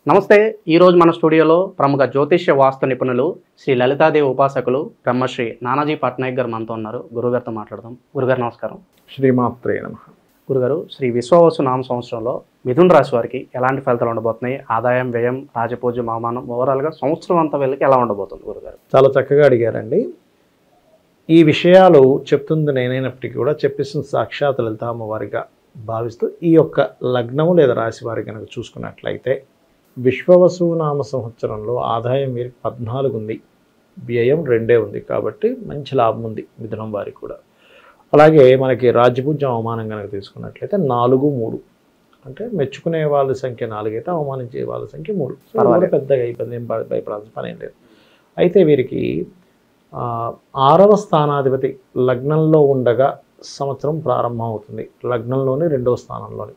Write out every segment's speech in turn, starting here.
నమస్తే. ఈరోజు మన స్టూడియోలో ప్రముఖ జ్యోతిష్య వాస్తు నిపుణులు శ్రీ లలితాదేవి ఉపాసకులు బ్రహ్మశ్రీ నానాజీ పట్నాయక్ గారు మనతో ఉన్నారు. గురుగారితో మాట్లాడదాం. గురుగారు నమస్కారం. శ్రీమాత్రే నమః. గురుగారు, శ్రీ విశ్వవసు నామ సంవత్సరంలో మిథున రాశి వారికి ఎలాంటి ఫలితాలు ఉండబోతున్నాయి? ఆదాయం, వ్యయం, రాజపూజ్యం, అవమానం, ఓవరాల్గా సంవత్సరం అంతా వీళ్ళకి ఎలా ఉండబోతుంది గురుగారు? చాలా చక్కగా అడిగారండి. ఈ విషయాలు చెప్తుంది నేనైనప్పటికీ కూడా చెప్పిస్తుంది సాక్షాత్ లలిత అమ్మవారిగా భావిస్తూ ఈ యొక్క లగ్నము లేదా రాశి వారి కనుక చూసుకున్నట్లయితే విశ్వవసు నామ సంవత్సరంలో ఆదాయం వీరికి 14 ఉంది, వ్యయం 2 ఉంది. కాబట్టి మంచి లాభం ఉంది మిథునం వారికి కూడా. అలాగే మనకి రాజ్యపూజ్యం అవమానం కనుక తీసుకున్నట్లయితే 4, 3 అంటే మెచ్చుకునే వాళ్ళ సంఖ్య 4 అయితే అవమానించే వాళ్ళ సంఖ్య 3. సో పెద్దగా ఇబ్బంది ఏం భయపడాల్సిన పని ఏం లేదు. అయితే వీరికి 6వ స్థానాధిపతి లగ్నంలో ఉండగా సంవత్సరం ప్రారంభం అవుతుంది. లగ్నంలోని 2వ స్థానంలోని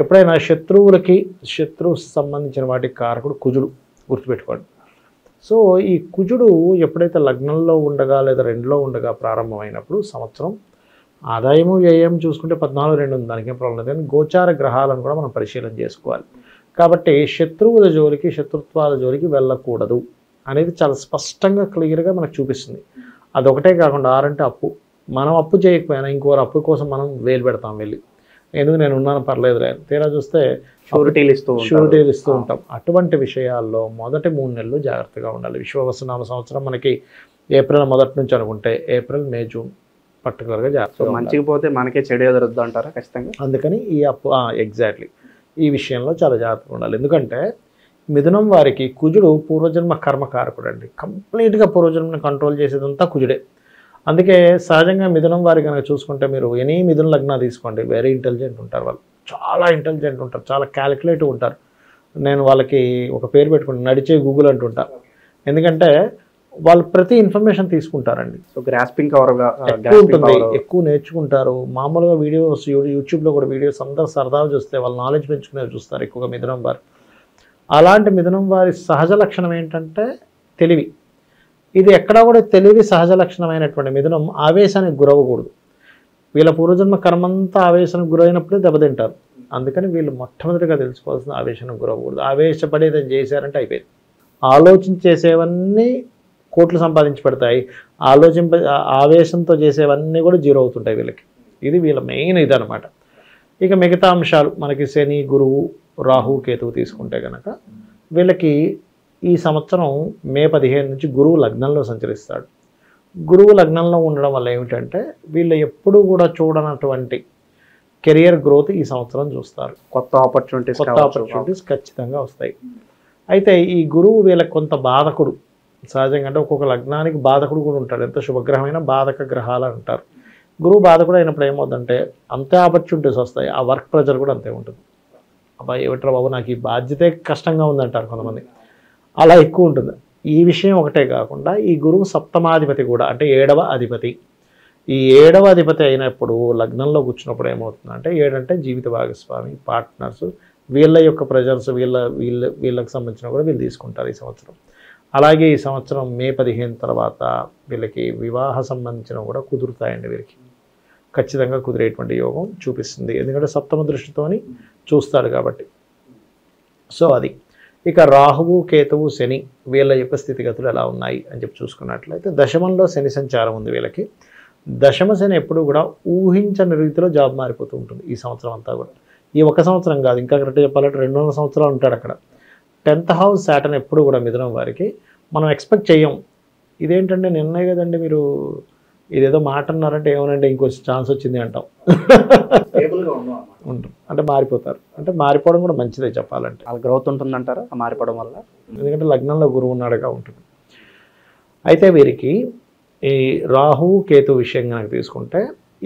ఎప్పుడైనా శత్రువు సంబంధించిన వాటికి కారకుడు కుజుడు, గుర్తుపెట్టుకోండి. సో ఈ కుజుడు ఎప్పుడైతే లగ్నంలో ఉండగా లేదా 2లో ఉండగా ప్రారంభమైనప్పుడు సంవత్సరం ఆదాయము వ్యయం చూసుకుంటే 14, 2 ఉంది, దానికేం ప్రాబ్లం లేదు. కానీ గోచార గ్రహాలను కూడా మనం పరిశీలన చేసుకోవాలి. కాబట్టి శత్రువుల జోలికి, శత్రుత్వాల జోలికి వెళ్ళకూడదు అనేది చాలా స్పష్టంగా క్లియర్గా మనకు చూపిస్తుంది. అదొకటే కాకుండా 6 అంటే అప్పు. మనం అప్పు చేయకపోయినా ఇంకోరు అప్పు కోసం మనం వేలు పెడతాం వెళ్ళి, ఎందుకు నేను ఉన్నాను పర్లేదులే, తీరా చూస్తే షూరిటీలు ఇస్తూ ఉంటాం. అటువంటి విషయాల్లో మొదటి 3 నెలలు జాగ్రత్తగా ఉండాలి. విశ్వవసునామ సంవత్సరం మనకి ఏప్రిల్ మొదటి నుంచి అనుకుంటే ఏప్రిల్, మే, జూన్ పర్టికులర్గా జాగ్రత్తగా మంచిగా పోతే మనకే చెడు ఎదురొద్దు అంటారా ఖచ్చితంగా? అందుకని ఈ అప్పు ఎగ్జాక్ట్లీ ఈ విషయంలో చాలా జాగ్రత్తగా ఉండాలి. ఎందుకంటే మిథునం వారికి కుజుడు పూర్వజన్మ కర్మకారకుడు అండి. కంప్లీట్గా పూర్వజన్మని కంట్రోల్ చేసేదంతా కుజుడే. అందుకే సహజంగా మిథునం వారి కనుక చూసుకుంటే మీరు ఎనీ మిథున లగ్న తీసుకోండి, వెరీ ఇంటెలిజెంట్ ఉంటారు. వాళ్ళు చాలా ఇంటెలిజెంట్ ఉంటారు, చాలా క్యాలిక్యులేటివ్ ఉంటారు. నేను వాళ్ళకి ఒక పేరు పెట్టుకుంటే నడిచే గూగుల్ అంటుంటా. ఎందుకంటే వాళ్ళు ప్రతి ఇన్ఫర్మేషన్ తీసుకుంటారండి. సో గ్రాస్పింగ్ పవర్గా ఎక్కువ ఉంటుంది, ఎక్కువ నేర్చుకుంటారు. మామూలుగా వీడియోస్ యూట్యూబ్లో కూడా వీడియోస్ అందరూ సరదాగా చూస్తే వాళ్ళు నాలెడ్జ్ పెంచుకునేవి చూస్తారు ఎక్కువగా మిథునం వారు. అలాంటి మిథునం వారి సహజ లక్షణం ఏంటంటే తెలివి. ఇది ఎక్కడా కూడా తెలివి సహజ లక్షణమైనటువంటి మిథునం ఆవేశానికి గురవ్వకూడదు. వీళ్ళ పూర్వజన్మ కర్మంతా ఆవేశానికి గురైనప్పుడే దెబ్బతింటారు. అందుకని వీళ్ళు మొట్టమొదటిగా తెలుసుకోవాల్సిన ఆవేశానికి గురవ్వకూడదు. ఆవేశపడి ఏదైనా చేశారంటే అయిపోయింది. ఆలోచించేసేవన్నీ కోట్లు సంపాదించి పెడతాయి, ఆవేశంతో చేసేవన్నీ కూడా జీరో అవుతుంటాయి వీళ్ళకి. ఇది వీళ్ళ మెయిన్ ఇదనమాట. ఇక మిగతా అంశాలు మనకి శని, గురువు, రాహు, కేతువు తీసుకుంటే కనుక వీళ్ళకి ఈ సంవత్సరం మే 15 నుంచి గురువు లగ్నంలో సంచరిస్తాడు. గురువు లగ్నంలో ఉండడం వల్ల ఏమిటంటే వీళ్ళు ఎప్పుడూ కూడా చూడనటువంటి కెరియర్ గ్రోత్ ఈ సంవత్సరం చూస్తారు. కొత్త ఆపర్చునిటీస్ ఖచ్చితంగా వస్తాయి. అయితే ఈ గురువు వీళ్ళకి కొంత బాధకుడు. సహజంగా అంటే ఒక్కొక్క లగ్నానికి బాధకుడు కూడా ఉంటాడు. ఎంత శుభగ్రహమైన బాధక గ్రహాలు అంటారు. గురువు బాధకుడు అయినప్పుడు ఏమవుతుందంటే అంతే ఆపర్చునిటీస్ వస్తాయి. ఆ వర్క్ ప్రెజర్ కూడా అంతే ఉంటుంది. అబ్బాయి ఏమిట్రా బాబు, నాకు ఈ బాధ్యతే కష్టంగా ఉందంటారు కొంతమంది. అలా ఎక్కువ ఉంటుంది. ఈ విషయం ఒకటే కాకుండా ఈ గురువు సప్తమాధిపతి కూడా, అంటే 7వ అధిపతి. ఈ 7వ అధిపతి అయినప్పుడు లగ్నంలో కూర్చున్నప్పుడు ఏమవుతుందంటే 7 అంటే జీవిత భాగస్వామి, పార్ట్నర్స్, వీళ్ళ యొక్క ప్రెజర్స్ వీళ్ళకి సంబంధించిన కూడా వీళ్ళు తీసుకుంటారు ఈ సంవత్సరం. అలాగే ఈ సంవత్సరం మే 15 తర్వాత వీళ్ళకి వివాహ సంబంధించిన కూడా కుదురుతాయండి. వీరికి ఖచ్చితంగా కుదిరేటువంటి యోగం చూపిస్తుంది. ఎందుకంటే సప్తమ దృష్టితోని చూస్తాడు కాబట్టి. సో అది. ఇక రాహువు, కేతువు, శని వీళ్ళ యొక్క స్థితిగతులు ఎలా ఉన్నాయి అని చెప్పి చూసుకున్నట్లయితే దశమంలో శని సంచారం ఉంది వీళ్ళకి. దశమ శని ఎప్పుడు కూడా ఊహించని రీతిలో జాబ్ మారిపోతూ ఉంటుంది ఈ సంవత్సరం అంతా కూడా. ఈ ఒక సంవత్సరం కాదు, ఇంకా కరెక్ట్ చెప్పాలంటే 2 సంవత్సరాలు ఉంటాడు అక్కడ. 10th హౌస్ సాటర్న్ ఎప్పుడు కూడా మిథునం వారికి మనం ఎక్స్పెక్ట్ చేయం. ఇదేంటంటే నిన్నే కదండి మీరు ఇదేదో మాట అన్నారంటే ఏమనంటే ఇంకొంచెం ఛాన్స్ వచ్చింది అంటాం. ఉంటుంది అంటే మారిపోతారు. అంటే మారిపోవడం కూడా మంచిదే చెప్పాలంటే. వాళ్ళ గ్రోత్ ఉంటుందంటారా మారిపోవడం వల్ల? ఎందుకంటే లగ్నంలో గురువు ఉన్నాడుగా ఉంటుంది. అయితే వీరికి ఈ రాహు, కేతు విషయం కనుక తీసుకుంటే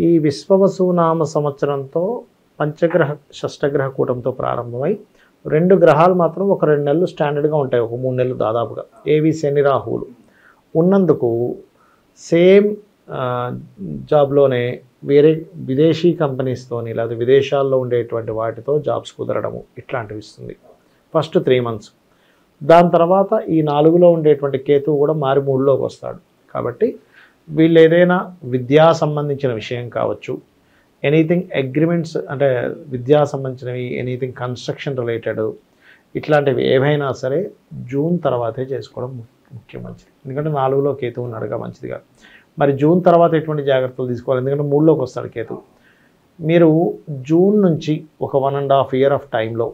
ఈ విశ్వవసు నామ సంవత్సరంతో పంచగ్రహ షష్టగ్రహ కూటంతో ప్రారంభమై 2 గ్రహాలు మాత్రం ఒక 2 నెలలు స్టాండర్డ్గా ఉంటాయి, ఒక 3 నెలలు దాదాపుగా. ఏవి? శని, రాహువులు ఉన్నందుకు సేమ్ జాబ్లోనే వేరే విదేశీ కంపెనీస్తోని లేదా విదేశాల్లో ఉండేటువంటి వాటితో జాబ్స్ కుదరడము ఇట్లాంటివి ఇస్తుంది ఫస్ట్ 3 months. దాని తర్వాత ఈ 4లో ఉండేటువంటి కేతువు కూడా మారి 3లోకి వస్తాడు. కాబట్టి వీళ్ళు ఏదైనా విద్యా సంబంధించిన విషయం కావచ్చు, ఎనీథింగ్ అగ్రిమెంట్స్ అంటే విద్యా సంబంధించినవి, ఎనీథింగ్ కన్స్ట్రక్షన్ రిలేటెడ్, ఇట్లాంటివి ఏవైనా సరే జూన్ తర్వాతే చేసుకోవడం ముఖ్యం మంచిది. ఎందుకంటే 4లో కేతు ఉన్నాడుగా మంచిది కాదు. మరి జూన్ తర్వాత ఎటువంటి జాగ్రత్తలు తీసుకోవాలి? ఎందుకంటే 3లోకి వస్తాడు కేతు. మీరు జూన్ నుంచి ఒక 1.5 year ఆఫ్ టైంలో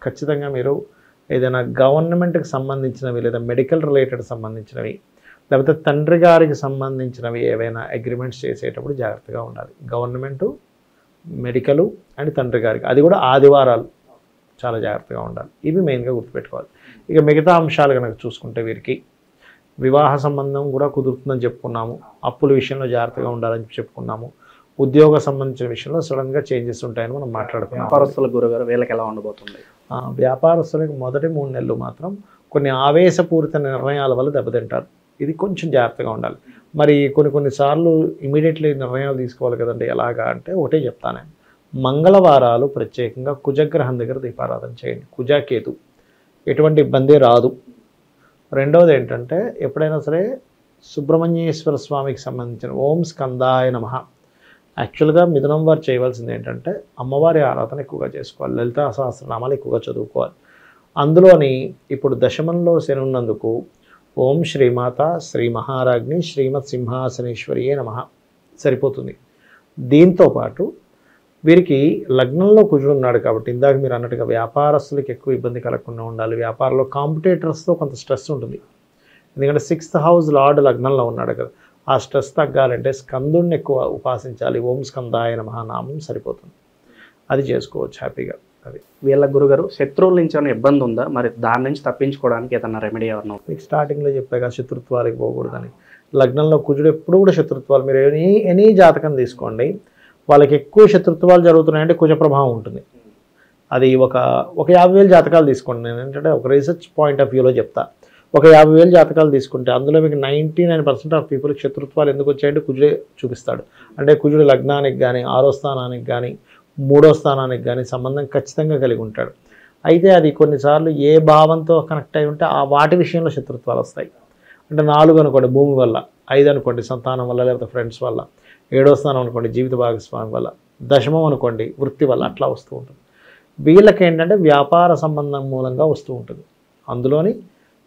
ఖచ్చితంగా మీరు ఏదైనా గవర్నమెంట్కి సంబంధించినవి లేదా మెడికల్ రిలేటెడ్ సంబంధించినవి లేకపోతే తండ్రి గారికి సంబంధించినవి ఏవైనా అగ్రిమెంట్స్ చేసేటప్పుడు జాగ్రత్తగా ఉండాలి. గవర్నమెంటు, మెడికలు అండ్ తండ్రి గారికి, అది కూడా ఆదివారాలు చాలా జాగ్రత్తగా ఉండాలి. ఇవి మెయిన్గా గుర్తుపెట్టుకోవాలి. ఇక మిగతా అంశాలు కనుక చూసుకుంటే వీరికి వివాహ సంబంధం కూడా కుదురుతుందని చెప్పుకున్నాము. అప్పుల విషయంలో జాగ్రత్తగా ఉండాలని చెప్పుకున్నాము. ఉద్యోగ సంబంధించిన విషయంలో సడన్గా చేంజెస్ ఉంటాయని మనం మాట్లాడుకున్నాం. వ్యాపారస్తుల గురుగారు వీళ్ళకి ఎలా ఉండబోతుంది? వ్యాపారస్తులకు మొదటి 3 నెలలు మాత్రం కొన్ని ఆవేశపూరిత నిర్ణయాల వల్ల దెబ్బతింటారు. ఇది కొంచెం జాగ్రత్తగా ఉండాలి. మరి కొన్నిసార్లు ఇమీడియట్లీ నిర్ణయాలు తీసుకోవాలి కదండి. ఎలాగా అంటే ఒకటే చెప్తాను, మంగళవారాలు ప్రత్యేకంగా కుజగ్రహం దగ్గర దీపారాధన చేయండి. కుజకేతు ఎటువంటి ఇబ్బంది రాదు. రెండవది ఏంటంటే ఎప్పుడైనా సరే సుబ్రహ్మణ్యేశ్వర స్వామికి సంబంధించిన ఓం స్కందాయ నమః. యాక్చువల్గా మిథునం వారు చేయవలసింది ఏంటంటే అమ్మవారి ఆరాధన ఎక్కువగా చేసుకోవాలి, లలితా సహస్రనామాలు ఎక్కువగా చదువుకోవాలి. అందులోని ఇప్పుడు దశమంలో శని ఉన్నందుకు ఓం శ్రీమాత శ్రీ మహారాజ్ని శ్రీమత్ సింహాసనేశ్వరియే నమః సరిపోతుంది. దీంతోపాటు వీరికి లగ్నంలో కుజుడు ఉన్నాడు కాబట్టి ఇందాక మీరు అన్నట్టుగా వ్యాపారస్తులకి ఎక్కువ ఇబ్బంది కలగకుండా ఉండాలి. వ్యాపారంలో కాంపిటేటర్స్తో కొంత స్ట్రెస్ ఉంటుంది. ఎందుకంటే 6th house లార్డ్ లగ్నంలో ఉన్నాడు కదా. ఆ స్ట్రెస్ తగ్గాలంటే స్కందుడిని ఎక్కువ ఉపాసించాలి. ఓం స్కందాయ నమః నామం సరిపోతుంది. అది చేసుకోవచ్చు హ్యాపీగా. అది వీళ్ళ గురుగారు శత్రువుల నుంచి ఏమైనా ఇబ్బంది ఉందా? మరి దాని నుంచి తప్పించుకోవడానికి ఏదన్నా రెమెడీ ఏమన్నా? మీకు స్టార్టింగ్లో చెప్పాగా శత్రుత్వాలకు పోకూడదని. లగ్నంలో కుజుడు ఎప్పుడు కూడా శత్రుత్వాలు, మీరు ఎనీ జాతకం తీసుకోండి, వాళ్ళకి ఎక్కువ శత్రుత్వాలు జరుగుతున్నాయంటే కుజ ప్రభావం ఉంటుంది. అది ఒక 50,000 జాతకాలు తీసుకోండి. నేను ఏంటంటే ఒక రీసెర్చ్ పాయింట్ ఆఫ్ వ్యూలో చెప్తా. ఒక 50,000 జాతకాలు తీసుకుంటే అందులో మీకు 99% ఆఫ్ పీపుల్కి శత్రుత్వాలు ఎందుకు వచ్చాయంటే కుజుడే చూపిస్తాడు. అంటే కుజుడు లగ్నానికి కానీ 6వ స్థానానికి కానీ 3వ స్థానానికి కానీ సంబంధం ఖచ్చితంగా కలిగి ఉంటాడు. అయితే అది కొన్నిసార్లు ఏ భావంతో కనెక్ట్ అయి ఉంటే ఆ వాటి విషయంలో శత్రుత్వాలు వస్తాయి. అంటే 4 అనుకోండి భూమి వల్ల, 5 అనుకోండి సంతానం వల్ల లేకపోతే ఫ్రెండ్స్ వల్ల, 7వ స్థానం అనుకోండి జీవిత భాగస్వామి వల్ల, దశమం అనుకోండి వృత్తి వల్ల, అట్లా వస్తూ ఉంటుంది. వీళ్ళకి ఏంటంటే వ్యాపార సంబంధం మూలంగా వస్తూ ఉంటుంది. అందులోని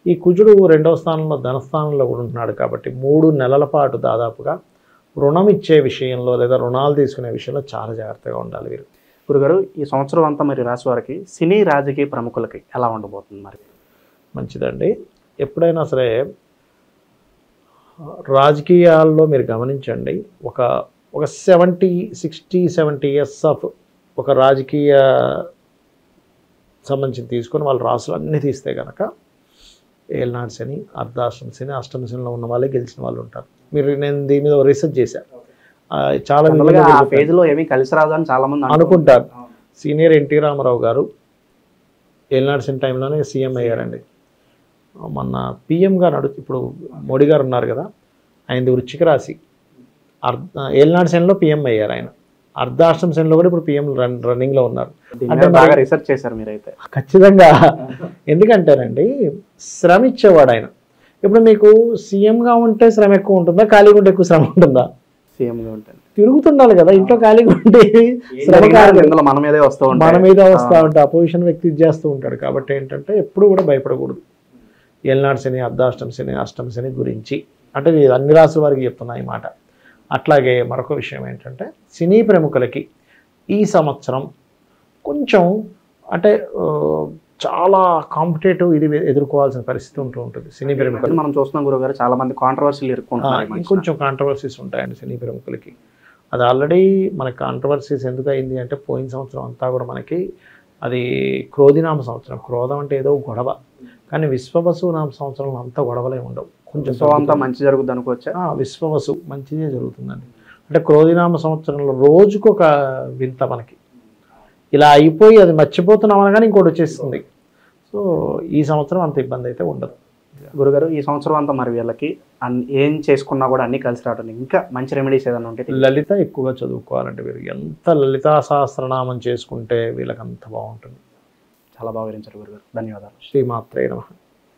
ఈ కుజుడు 2వ స్థానంలో ధనస్థానంలో కూడా ఉంటున్నాడు కాబట్టి 3 నెలల పాటు దాదాపుగా రుణం ఇచ్చే విషయంలో లేదా రుణాలు తీసుకునే విషయంలో చాలా జాగ్రత్తగా ఉండాలి వీరు. గురుగారు ఈ సంవత్సరం అంతా మరి రాశి వారికి సినీ రాజకీయ ప్రముఖులకి ఎలా ఉండబోతుంది మరి? మంచిదండి. ఎప్పుడైనా సరే రాజకీయాల్లో మీరు గమనించండి, ఒక 60-70 years ఆఫ్ ఒక రాజకీయ సంబంధించి తీసుకొని వాళ్ళ రాసులు అన్నీ తీస్తే కనుక ఏలనాడు శని, అర్ధాష్టమ శని, అష్టమ శనిలో ఉన్న వాళ్ళే గెలిచిన వాళ్ళు ఉంటారు. నేను దీని మీద రీసెర్చ్ చేశాను. చాలా పేజీలో ఏమీ కలిసి రాదని చాలా మంది అనుకుంటారు. సీనియర్ ఎన్టీ రామారావు గారు ఏలనాడు శని టైంలోనే సీఎం అయ్యారండి. మొన్న పిఎంగా ఇప్పుడు మోడీ గారు ఉన్నారు కదా, ఆయనది వృశ్చిక రాశి. ఏలనాడు శనిలో పిఎం అయ్యారు ఆయన. అర్ధాష్టమ శనిలో కూడా ఇప్పుడు పిఎం రన్నింగ్లో ఉన్నారు. అంటే బాగా రీసెర్చ్ చేశారు మీరైతే. ఖచ్చితంగా. ఎందుకంటేనండి శ్రమ ఇచ్చేవాడు ఆయన. ఇప్పుడు మీకు సీఎంగా ఉంటే శ్రమ ఎక్కువ ఉంటుందా, ఖాళీగా ఉంటే ఎక్కువ శ్రమ ఉంటుందా? సీఎంగా ఉంటుంది. తిరుగుతుండాలి కదా, ఇంట్లో ఖాళీగా ఉంటే శ్రమ మన మీదే వస్తూ ఉంటే అపోజిషన్ వ్యక్తి చేస్తూ ఉంటాడు. కాబట్టి ఏంటంటే ఎప్పుడు కూడా భయపడకూడదు. ఏలనాడు శని, అర్ధాష్టమ శని, అష్టమ శని గురించి అంటే అన్ని రాసుల వారికి చెప్తున్నా ఈ మాట. అట్లాగే మరొక విషయం ఏంటంటే సినీ ప్రముఖులకి ఈ సంవత్సరం కొంచెం అంటే చాలా కాంపిటేటివ్ ఇది ఎదుర్కోవాల్సిన పరిస్థితి ఉంటుంది సినీ ప్రముఖులు. మనం చూస్తున్నాం గురుగారు చాలా మంది కాంట్రవర్సీలు ఎదుర్కొంటున్నారు. ఇంకొంచెం కాంట్రవర్సీస్ ఉంటాయండి సినీ ప్రముఖులకి. అది ఆల్రెడీ మనకి కాంట్రవర్సీస్ ఎందుకు అయింది అంటే పోయిన సంవత్సరం అంతా కూడా మనకి అది క్రోధినామ సంవత్సరం. క్రోధం అంటే ఏదో గొడవ, కానీ విశ్వవసు నామ సంవత్సరంలో అంతా గొడవలే ఉండవు. కొంచెం అంతా మంచి జరుగుతుంది అనుకోవచ్చా? విశ్వవసు మంచిదే జరుగుతుందండి. అంటే క్రోధినామ సంవత్సరంలో రోజుకు ఒక వింత మనకి ఇలా అయిపోయి అది మర్చిపోతున్నాం అనగానే ఇంకోటి వచ్చేస్తుంది. సో ఈ సంవత్సరం అంత ఇబ్బంది అయితే ఉండదు. గురుగారు ఈ సంవత్సరం అంతా మరి వీళ్ళకి ఏం చేసుకున్నా కూడా అన్ని కలిసి రావడానికి ఇంకా మంచి రెమెడీస్ ఏదైనా ఉంటే? లలిత ఎక్కువగా చదువుకోవాలంటే వీరు ఎంత లలితా సహస్రనామం చేసుకుంటే వీళ్ళకి అంత బాగుంటుంది. చాలా బాగా వివరించారు గురుగారు. ధన్యవాదాలు. శ్రీమాత్రే నమః.